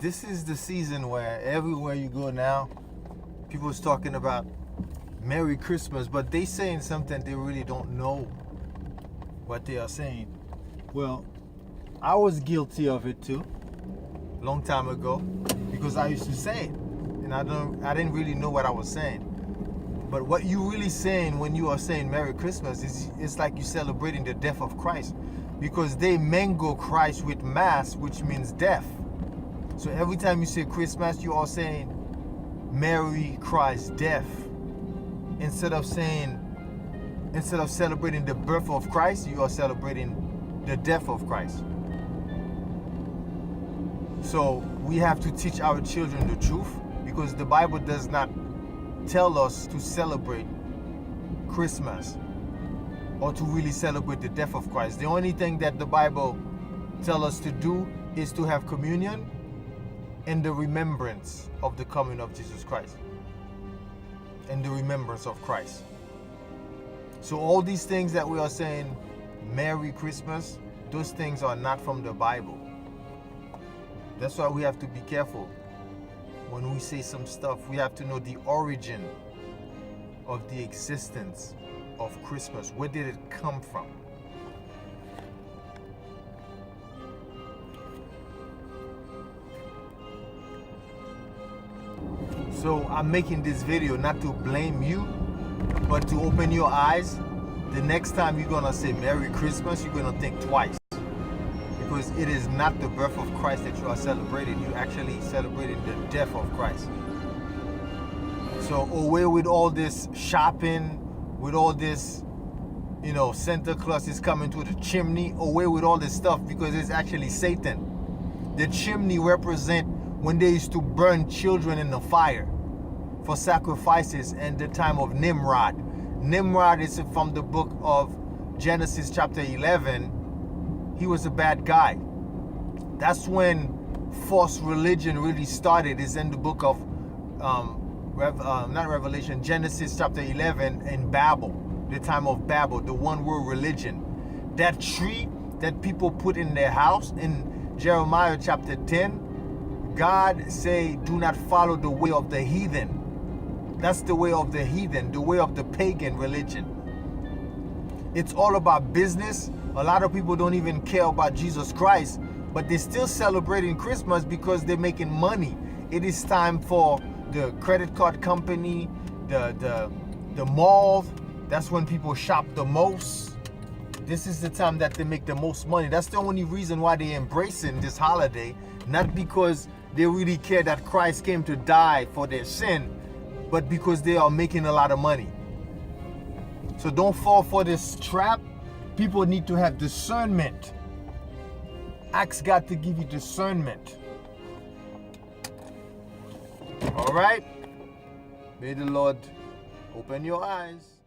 This is the season where everywhere you go now, people's talking about Merry Christmas, but they saying something they really don't know what they are saying. Well, I was guilty of it too, long time ago, because I used to say it, and I didn't really know what I was saying. But what you really saying when you are saying Merry Christmas is it's like you celebrating the death of Christ, because they mango Christ with mass, which means death. So every time you say Christmas, you are saying Merry Christ's death. Instead of celebrating the birth of Christ, you are celebrating the death of Christ. So we have to teach our children the truth, because the Bible does not tell us to celebrate Christmas or to really celebrate the death of Christ. The only thing that the Bible tells us to do is to have communion in the remembrance of the coming of Jesus Christ, in the remembrance of Christ. So all these things that we are saying, Merry Christmas, those things are not from the Bible. That's why we have to be careful when we say some stuff. We have to know the origin of the existence of Christmas. Where did it come from? So I'm making this video not to blame you, but to open your eyes. The next time you're gonna say Merry Christmas, you're gonna think twice. Because it is not the birth of Christ that you are celebrating. You're actually celebrating the death of Christ. So away with all this shopping, with all this, Santa Claus is coming to the chimney. Away with all this stuff, because it's actually Satan. The chimney represent when they used to burn children in the fire for sacrifices in the time of Nimrod. Nimrod is from the book of Genesis chapter 11. He was a bad guy. That's when false religion really started. It's in the book of, Genesis chapter 11 in Babel, the time of Babel, the one world religion. That tree that people put in their house in Jeremiah chapter 10, God say, do not follow the way of the heathen. That's the way of the heathen, the way of the pagan religion. It's all about business. A lot of people don't even care about Jesus Christ, but they're still celebrating Christmas because they're making money. It is time for the credit card company, the mall. That's when people shop the most. This is the time that they make the most money. That's the only reason why they're embracing this holiday, not because they really care that Christ came to die for their sin, but because they are making a lot of money. So don't fall for this trap. People need to have discernment. Ask God to give you discernment. All right? May the Lord open your eyes.